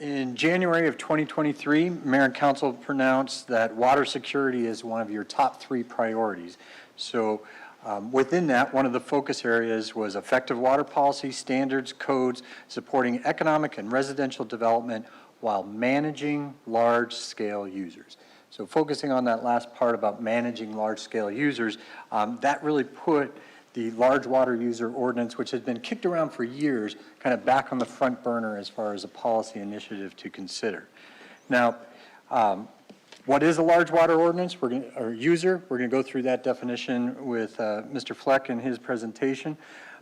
In January of 2023, Mayor and Council pronounced that water security is one of your top 3 priorities. So within that, one of the focus areas was effective water policy, standards, codes, supporting economic and residential development while managing large-scale users. So focusing on that last part about managing large-scale users, that really put the large water user ordinance, which has been kicked around for years, kind of back on the front burner as far as a policy initiative to consider. Now, what is a large water ordinance or user? We're going to go through that definition with Mr. Fleck in his presentation.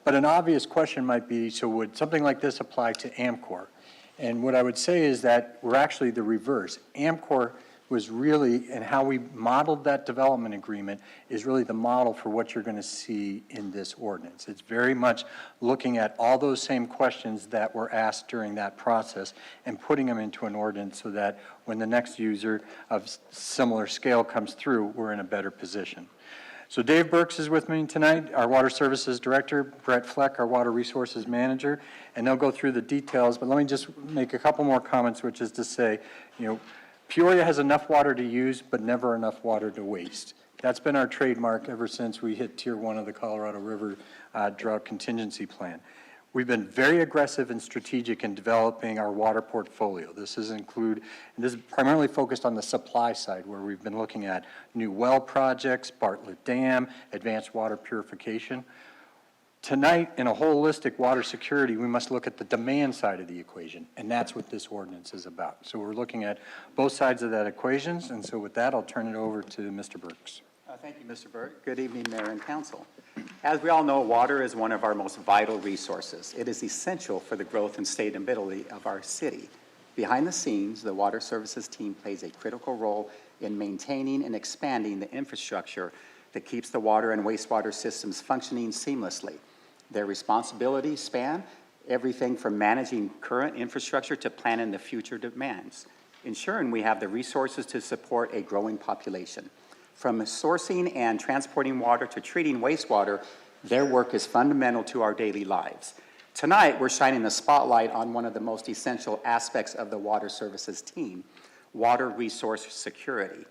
But an obvious question might be, so would something like this apply to AMCOR? And what I would say is that we're actually the reverse. AMCOR was really, and how we modeled that development agreement is really the model for what you're going to see in this ordinance. It's very much looking at all those same questions that were asked during that process and putting them into an ordinance so that when the next user of similar scale comes through, we're in a better position. So Dave Burks is with me tonight, our Water Services Director, Brett Fleck, our Water Resources Manager, and they'll go through the details, but let me just make a couple more comments, which is to say, Peoria has enough water to use, but never enough water to waste. That's been our trademark ever since we hit Tier 1 of the Colorado River Drought Contingency Plan. We've been very aggressive and strategic in developing our water portfolio. This is primarily focused on the supply side, where we've been looking at new well projects, Bartlett Dam, advanced water purification. Tonight, in a holistic water security, we must look at the demand side of the equation, and that's what this ordinance is about. So we're looking at both sides of that equation, and so with that, I'll turn it over to Mr. Burks. Thank you, Mr. Burke. Good evening, Mayor and Council. As we all know, water is one of our most vital resources. It is essential for the growth and sustainability of our city. Behind the scenes, the Water Services team plays a critical role in maintaining and expanding the infrastructure that keeps the water and wastewater systems functioning seamlessly. Their responsibilities span everything from managing current infrastructure to planning the future demands, ensuring we have the resources to support a growing population. From sourcing and transporting water to treating wastewater, their work is fundamental to our daily lives. Tonight, we're shining the spotlight on one of the most essential aspects of the Water Services team, water resource security,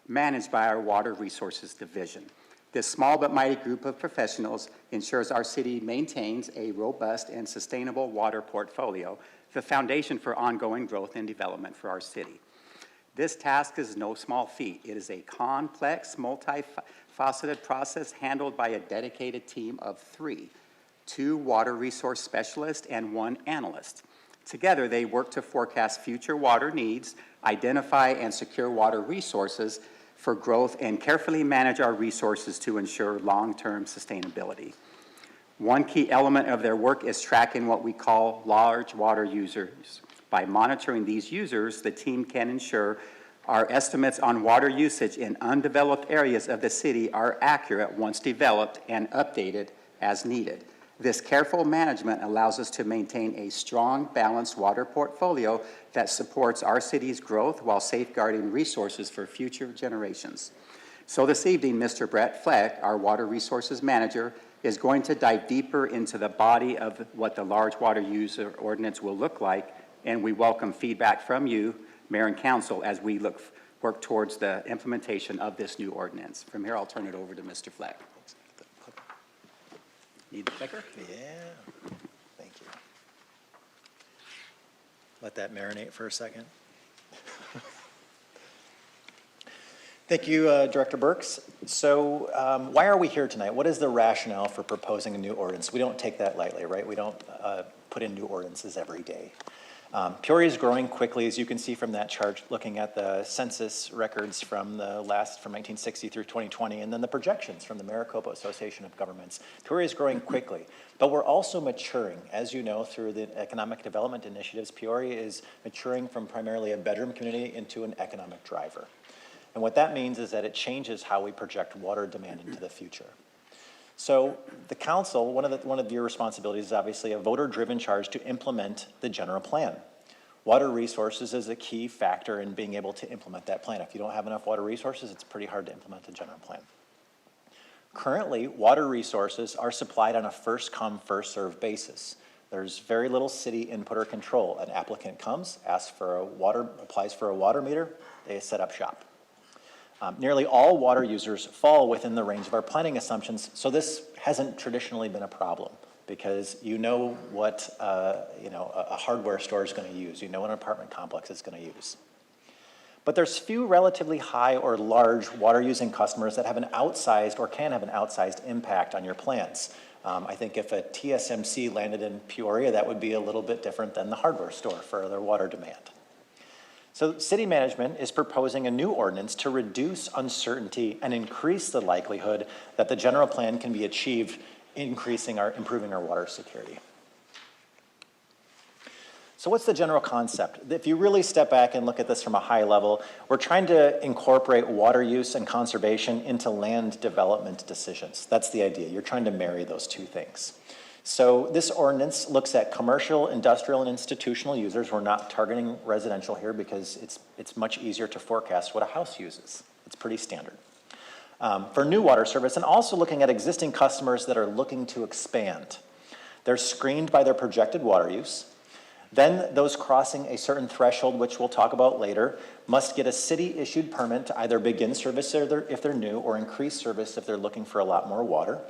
managed by our Water Resources Division. This small but mighty group of professionals ensures our city maintains a robust and sustainable water portfolio, the foundation for ongoing growth and development for our city. This task is no small feat. It is a complex, multifaceted process handled by a dedicated team of 3, 2 water resource specialists and 1 analyst. Together, they work to forecast future water needs, identify and secure water resources for growth, and carefully manage our resources to ensure long-term sustainability. One key element of their work is tracking what we call large water users. By monitoring these users, the team can ensure our estimates on water usage in undeveloped areas of the city are accurate once developed and updated as needed. This careful management allows us to maintain a strong, balanced water portfolio that supports our city's growth while safeguarding resources for future generations. So this evening, Mr. Brett Fleck, our Water Resources Manager, is going to dive deeper into the body of what the large water user ordinance will look like, and we welcome feedback from you, Mayor and Council, as we work towards the implementation of this new ordinance. From here, I'll turn it over to Mr. Fleck. Need the clicker? Yeah, thank you. Let that marinate for a second. Thank you, Director Burks. So why are we here tonight? What is the rationale for proposing a new ordinance? We don't take that lightly, right? We don't put in new ordinances every day. Peoria is growing quickly, as you can see from that chart, looking at the census records from 1960 through 2020, and then the projections from the Maricopa Association of Governments. Peoria is growing quickly, but we're also maturing. As you know, through the economic development initiatives, Peoria is maturing from primarily a bedroom community into an economic driver. And what that means is that it changes how we project water demand into the future. So the council, one of your responsibilities is obviously a voter-driven charge to implement the general plan. Water resources is a key factor in being able to implement that plan. If you don't have enough water resources, it's pretty hard to implement the general plan. Currently, water resources are supplied on a first-come, first-served basis. There's very little city input or control. An applicant comes, applies for a water meter, they set up shop. Nearly all water users fall within the range of our planning assumptions, so this hasn't traditionally been a problem because you know what a hardware store is going to use. You know what an apartment complex is going to use. But there's few relatively high or large water-using customers that have an outsized or can have an outsized impact on your plans. I think if a TSMC landed in Peoria, that would be a little bit different than the hardware store for their water demand. So city management is proposing a new ordinance to reduce uncertainty and increase the likelihood that the general plan can be achieved, improving our water security. So what's the general concept? If you really step back and look at this from a high level, we're trying to incorporate water use and conservation into land development decisions. That's the idea. You're trying to marry those two things. So this ordinance looks at commercial, industrial, and institutional users. We're not targeting residential here because it's much easier to forecast what a house uses. It's pretty standard. For new water service, and also looking at existing customers that are looking to expand. They're screened by their projected water use. Then those crossing a certain threshold, which we'll talk about later, must get a city-issued permit to either begin service if they're new or increase service if they're looking for a lot more water.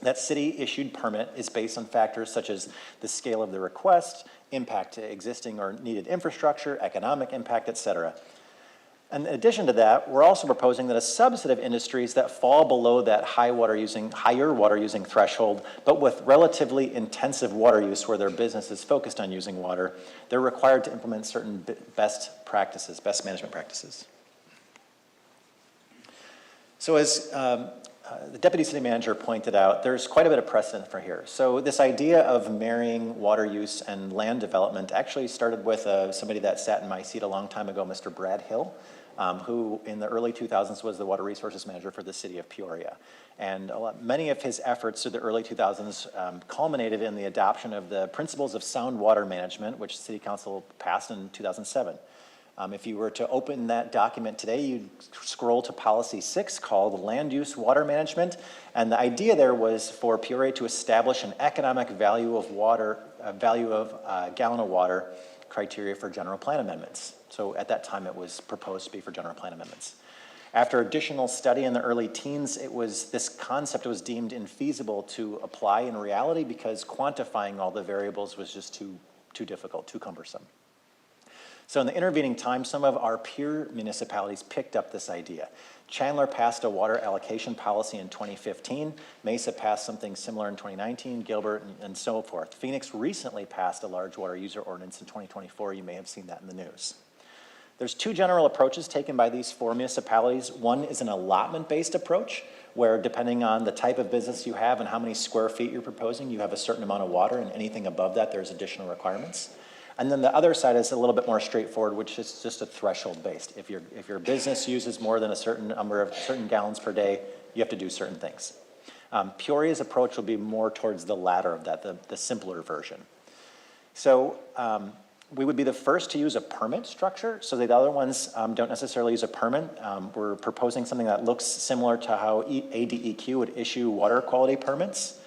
That city-issued permit is based on factors such as the scale of the request, impact to existing or needed infrastructure, economic impact, et cetera. And in addition to that, we're also proposing that a subset of industries that fall below that higher water using threshold, but with relatively intensive water use where their business is focused on using water, they're required to implement certain best management practices. So as the Deputy City Manager pointed out, there's quite a bit of precedent for here. So this idea of marrying water use and land development actually started with somebody that sat in my seat a long time ago, Mr. Brad Hill, who in the early 2000s was the Water Resources Manager for the city of Peoria. And many of his efforts through the early 2000s culminated in the adoption of the Principles of Sound Water Management, which City Council passed in 2007. If you were to open that document today, you'd scroll to Policy 6 called Land Use Water Management. And the idea there was for Peoria to establish an economic value of water, value of a gallon of water criteria for general plan amendments. So at that time, it was proposed to be for general plan amendments. After additional study in the early teens, this concept was deemed infeasible to apply in reality because quantifying all the variables was just too difficult, too cumbersome. So in the intervening time, some of our peer municipalities picked up this idea. Chandler passed a water allocation policy in 2015. Mesa passed something similar in 2019, Gilbert, and so forth. Phoenix recently passed a large water user ordinance in 2024. You may have seen that in the news. There's two general approaches taken by these four municipalities. One is an allotment-based approach, where depending on the type of business you have and how many square feet you're proposing, you have a certain amount of water, and anything above that, there's additional requirements. And then the other side is a little bit more straightforward, which is just a threshold-based. If your business uses more than a certain number of certain gallons per day, you have to do certain things. Peoria's approach will be more towards the latter of that, the simpler version. So we would be the first to use a permit structure, so the other ones don't necessarily use a permit. We're proposing something that looks similar to how ADEQ would issue water quality permits.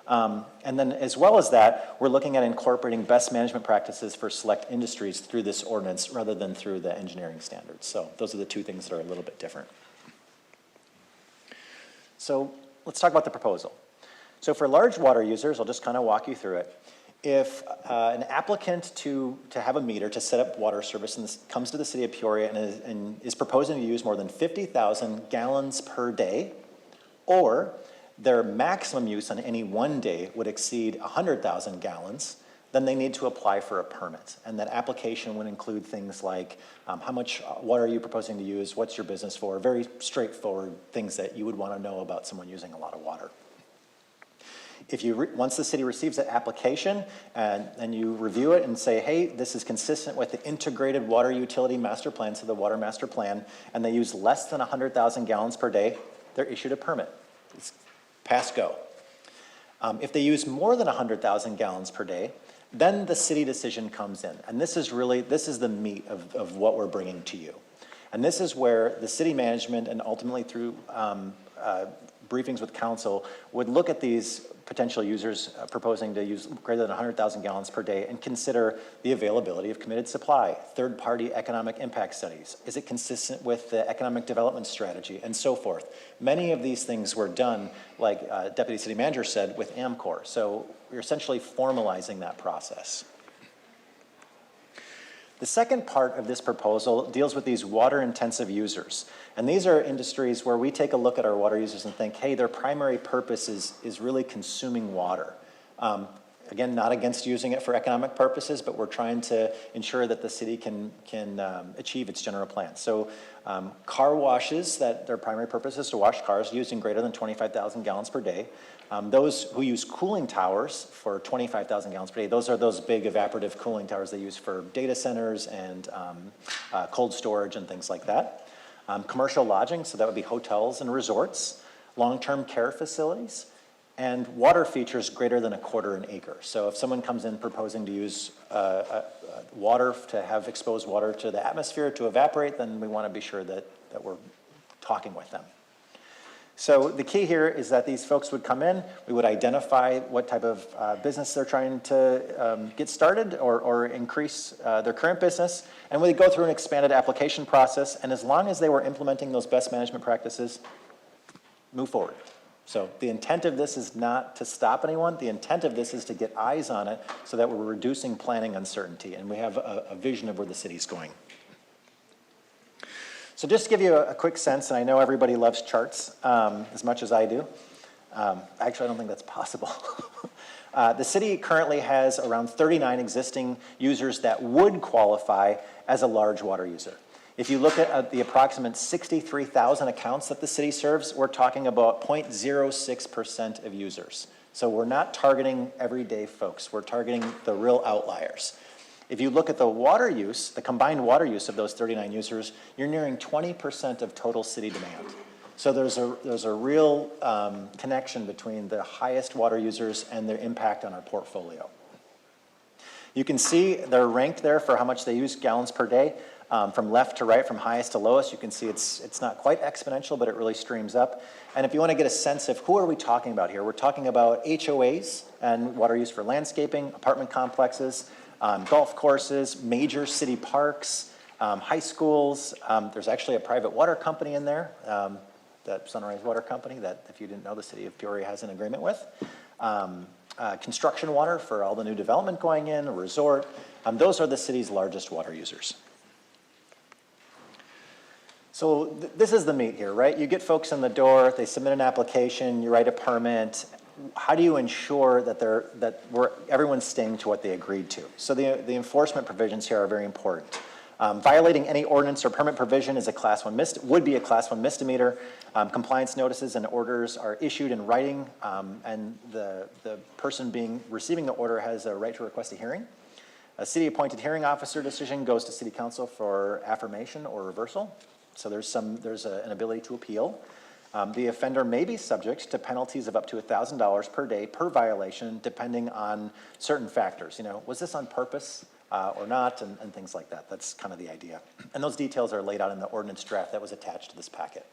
And then as well as that, we're looking at incorporating best management practices for select industries through this ordinance rather than through the engineering standards. So those are the two things that are a little bit different. So let's talk about the proposal. So for large water users, I'll just kind of walk you through it. If an applicant to have a meter to set up water service comes to the city of Peoria and is proposing to use more than 50,000 gallons per day, or their maximum use on any one day would exceed 100,000 gallons, then they need to apply for a permit. And that application would include things like how much water are you proposing to use, what's your business for, very straightforward things that you would want to know about someone using a lot of water. If once the city receives that application and you review it and say, hey, this is consistent with the integrated water utility master plan, so the water master plan, and they use less than 100,000 gallons per day, they're issued a permit. It's pass go. If they use more than 100,000 gallons per day, then the city decision comes in. And this is the meat of what we're bringing to you. And this is where the city management and ultimately through briefings with council would look at these potential users proposing to use greater than 100,000 gallons per day and consider the availability of committed supply, third-party economic impact studies. Is it consistent with the economic development strategy, and so forth? Many of these things were done, like Deputy City Manager said, with AMCOR. So we're essentially formalizing that process. The second part of this proposal deals with these water-intensive users. And these are industries where we take a look at our water users and think, hey, their primary purpose is really consuming water. Again, not against using it for economic purposes, but we're trying to ensure that the city can achieve its general plan. So car washes, that their primary purpose is to wash cars using greater than 25,000 gallons per day. Those who use cooling towers for 25,000 gallons per day, those are those big evaporative cooling towers they use for data centers and cold storage and things like that. Commercial lodging, so that would be hotels and resorts, long-term care facilities, and water features greater than 1/4 acre. So if someone comes in proposing to use water, to have exposed water to the atmosphere to evaporate, then we want to be sure that we're talking with them. So the key here is that these folks would come in, we would identify what type of business they're trying to get started or increase their current business, and we'd go through an expanded application process, and as long as they were implementing those best management practices, move forward. So the intent of this is not to stop anyone. The intent of this is to get eyes on it so that we're reducing planning uncertainty, and we have a vision of where the city's going. So just to give you a quick sense, and I know everybody loves charts as much as I do. Actually, I don't think that's possible. The city currently has around 39 existing users that would qualify as a large water user. If you look at the approximate 63,000 accounts that the city serves, we're talking about 0.06% of users. So we're not targeting everyday folks. We're targeting the real outliers. If you look at the water use, the combined water use of those 39 users, you're nearing 20% of total city demand. So there's a real connection between the highest water users and their impact on our portfolio. You can see they're ranked there for how much they use gallons per day. From left to right, from highest to lowest, you can see it's not quite exponential, but it really streams up. And if you want to get a sense of who are we talking about here, we're talking about HOAs and water use for landscaping, apartment complexes, golf courses, major city parks, high schools. There's actually a private water company in there, that Sunrise Water Company, that if you didn't know, the city of Peoria has an agreement with. Construction water for all the new development going in, a resort. Those are the city's largest water users. So this is the meat here, right? You get folks in the door, they submit an application, you write a permit. How do you ensure that everyone's staying to what they agreed to? So the enforcement provisions here are very important. Violating any ordinance or permit provision is would be a Class 1 misdemeanor. Compliance notices and orders are issued in writing, and the person receiving the order has a right to request a hearing. A city-appointed hearing officer decision goes to City Council for affirmation or reversal. So there's an ability to appeal. The offender may be subject to penalties of up to $1,000 per day per violation, depending on certain factors. Was this on purpose or not, and things like that. That's kind of the idea. And those details are laid out in the ordinance draft that was attached to this packet.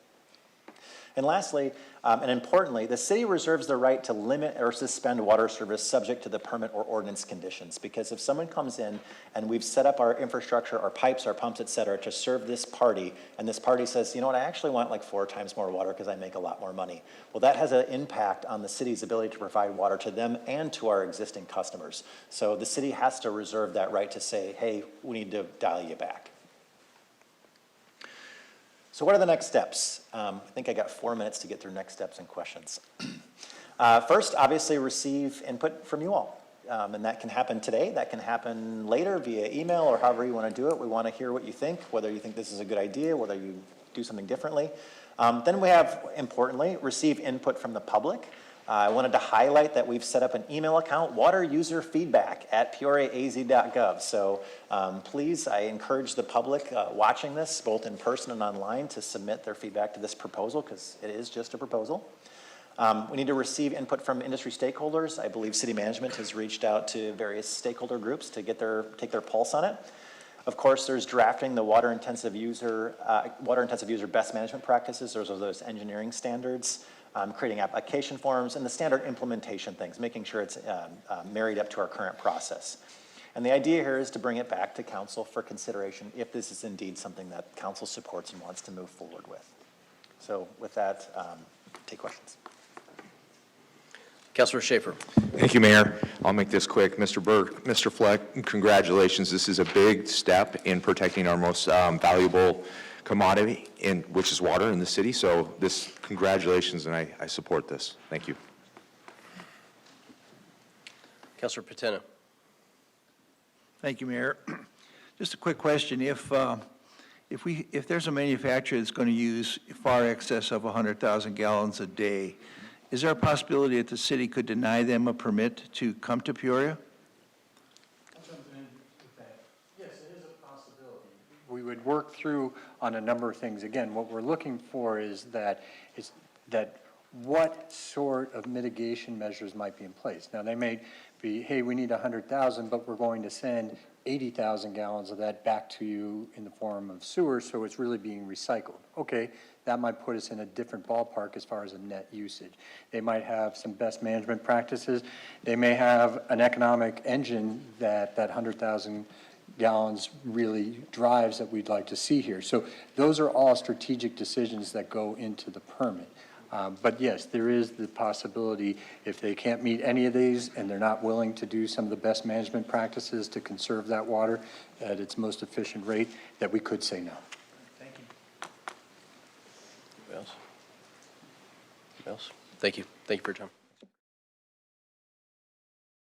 And lastly, and importantly, the city reserves the right to limit or suspend water service subject to the permit or ordinance conditions. Because if someone comes in and we've set up our infrastructure, our pipes, our pumps, et cetera, to serve this party, and this party says, you know what, I actually want like 4 times more water because I make a lot more money. Well, that has an impact on the city's ability to provide water to them and to our existing customers. So the city has to reserve that right to say, hey, we need to dial you back. So what are the next steps? I think I got 4 minutes to get through next steps and questions. First, obviously, receive input from you all. And that can happen today. That can happen later via email or however you want to do it. We want to hear what you think, whether you think this is a good idea, whether you do something differently. Then we have, importantly, receive input from the public. I wanted to highlight that we've set up an email account, wateruserfeedback@peoriaaz.gov. So please, I encourage the public watching this, both in person and online, to submit their feedback to this proposal, because it is just a proposal. We need to receive input from industry stakeholders. I believe city management has reached out to various stakeholder groups to take their pulse on it. Of course, there's drafting the water-intensive user best management practices. Those are those engineering standards. creating application forms, and the standard implementation things, making sure it's married up to our current process. And the idea here is to bring it back to council for consideration if this is indeed something that council supports and wants to move forward with. So with that, take questions. Councilor Schaefer. Thank you, Mayor. I'll make this quick. Mr. Burke, Mr. Fleck, congratulations. This is a big step in protecting our most valuable commodity, which is water in the city. So congratulations, and I support this. Thank you. Councilor Patena. Thank you, Mayor. Just a quick question. If there's a manufacturer that's going to use far excess of 100,000 gallons a day, is there a possibility that the city could deny them a permit to come to Peoria? Yes, it is a possibility. We would work through on a number of things. Again, what we're looking for is that what sort of mitigation measures might be in place. Now, they may be, hey, we need 100,000, but we're going to send 80,000 gallons of that back to you in the form of sewer, so it's really being recycled. Okay, that might put us in a different ballpark as far as a net usage. They might have some best management practices. They may have an economic engine that 100,000 gallons really drives that we'd like to see here. So those are all strategic decisions that go into the permit. But yes, there is the possibility, if they can't meet any of these and they're not willing to do some of the best management practices to conserve that water at its most efficient rate, that we could say no. Thank you. Anybody else? Anybody else? Thank you. Thank you for your time.